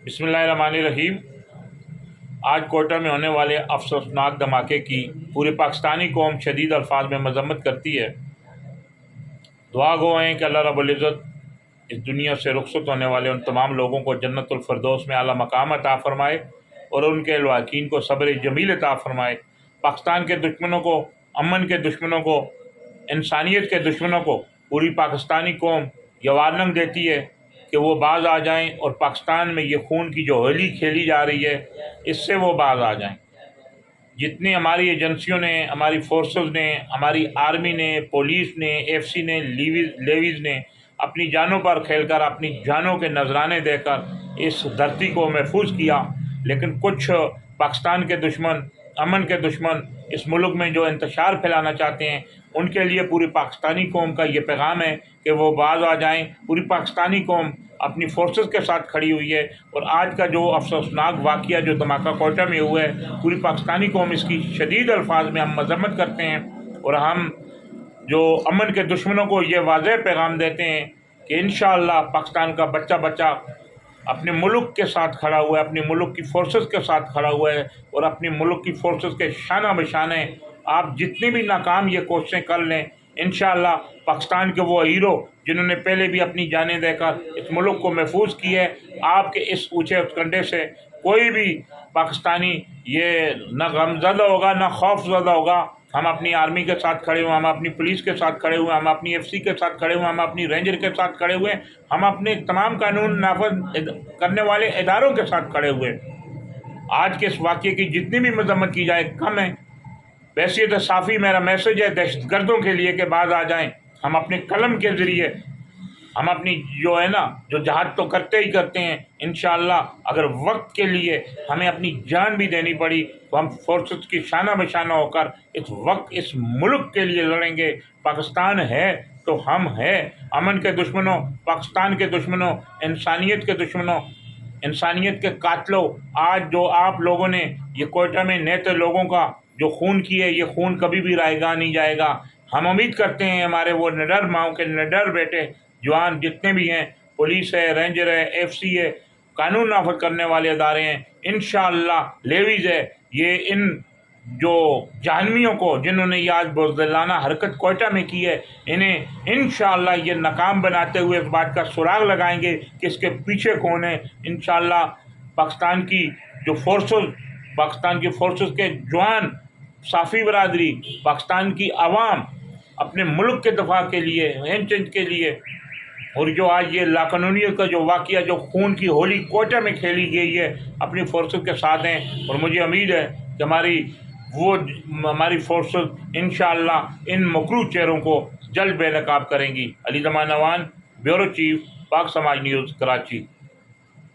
बिस्मिल्लाहिर्रहमानिर्रहीम। आज कोयटा में होने वाले अफसोसनाक धमाके की पूरी पाकिस्तानी कौम शदीद अल्फाज में मजम्मत करती है। दुआ गो हैं कि अल्लाह रब्बुल इज़्ज़त इस दुनिया से रुखसत होने वाले उन तमाम लोगों को जन्नतुल फिरदौस में आला मकाम अता फ़रमाए और उनके लवाकीन को सब्र जमील अता फ़रमाए। पाकिस्तान के दुश्मनों को, अमन के दुश्मनों को, इंसानियत के दुश्मनों को पूरी पाकिस्तानी कौम ये वार्निंग देती है कि वो बाज़ आ जाएं और पाकिस्तान में ये खून की जो होली खेली जा रही है इससे वो बाज़ आ जाएं। जितनी हमारी एजेंसियों ने, हमारी फोर्सेस ने, हमारी आर्मी ने, पुलिस ने, एफसी ने, लेवीज़ ने अपनी जानों पर खेलकर, अपनी जानों के नजराने देकर इस धरती को महफूज किया, लेकिन कुछ पाकिस्तान के दुश्मन, अमन के दुश्मन इस मुल्क में जो इंतशार फैलाना चाहते हैं, उनके लिए पूरी पाकिस्तानी कौम का ये पैगाम है कि वो बाज़ आ जाएं। पूरी पाकिस्तानी कौम अपनी फोर्सेस के साथ खड़ी हुई है और आज का जो अफसोसनाक वाक़या जो धमाका कोयटा में हुआ है, पूरी पाकिस्तानी कौम इसकी शदीद अल्फाज में हम मजम्मत करते हैं और हम जो अमन के दुश्मनों को ये वाज़ेह पैगाम देते हैं कि इंशाअल्लाह पाकिस्तान का बच्चा बच्चा अपने मुल्क के साथ खड़ा हुआ है, अपने मुल्क की फोर्सेस के साथ खड़ा हुआ है और अपने मुल्क की फोर्सेस के शाना बशाने आप जितनी भी नाकाम ये कोशिशें कर लें, इंशाअल्लाह पाकिस्तान के वो हीरो जिन्होंने पहले भी अपनी जानें देकर इस मुल्क को महफूज की है, आपके इस ऊँचे कंधे से कोई भी पाकिस्तानी ये न गमज़दा होगा, न खौफज़दा होगा। हम अपनी आर्मी के साथ खड़े हुए, हम अपनी पुलिस के साथ खड़े हुए, हम अपनी एफसी के साथ खड़े हुए, हम अपनी रेंजर के साथ खड़े हुए, हम अपने तमाम कानून नाफज करने वाले इदारों के साथ खड़े हुए। आज के इस वाक़े की जितनी भी मजम्मत की जाए कम है। वैसे तो साफ़ी मेरा मैसेज है दहशतगर्दों के लिए कि बाज़ आ जाएं। हम अपने कलम के ज़रिए हम अपनी जो है ना, जो जहाद तो करते ही करते हैं, इंशाअल्लाह अगर वक्त के लिए हमें अपनी जान भी देनी पड़ी तो हम फोर्सेस की शाना बशाना होकर इस वक्त इस मुल्क के लिए लड़ेंगे। पाकिस्तान है तो हम हैं। अमन के दुश्मनों, पाकिस्तान के दुश्मनों, इंसानियत के दुश्मनों, इंसानियत के कातलों, आज जो आप लोगों ने ये कोयटा में नेते लोगों का जो खून किए, ये खून कभी भी रायगा नहीं जाएगा। हम उम्मीद करते हैं हमारे वो निडर माओं के निडर बेटे जवान जितने भी हैं, पुलिस है, रेंजर है, एफसी है, कानून नाफज करने वाले अदारे हैं, इंशाअल्लाह लेवीज़ है, ये इन जो जहन्नमियों को जिन्होंने ये आज बुज़दिलाना हरकत कोयटा में की है, इन्हें इंशाअल्लाह ये नाकाम बनाते हुए इस बात का सुराग लगाएंगे कि इसके पीछे कौन है। इंशाअल्लाह पाकिस्तान की जो फोर्सेस, पाकिस्तान की फोर्सेस के जवान, साफ़ी बरादरी, पाकिस्तान की आवाम अपने मुल्क के दफा के लिए, इंच इंच के लिए, और जो आज ये लाकानूनियत का जो वाक़या, जो खून की होली कोयटा में खेली गई है, अपनी फोर्सेस के साथ हैं और मुझे उम्मीद है कि हमारी फोर्सेस इंशाअल्लाह इन मकरूह चेहरों को जल्द बेनकाब करेंगी। अली ज़मान नवान, ब्यूरो चीफ, पाक समाज न्यूज़, कराची।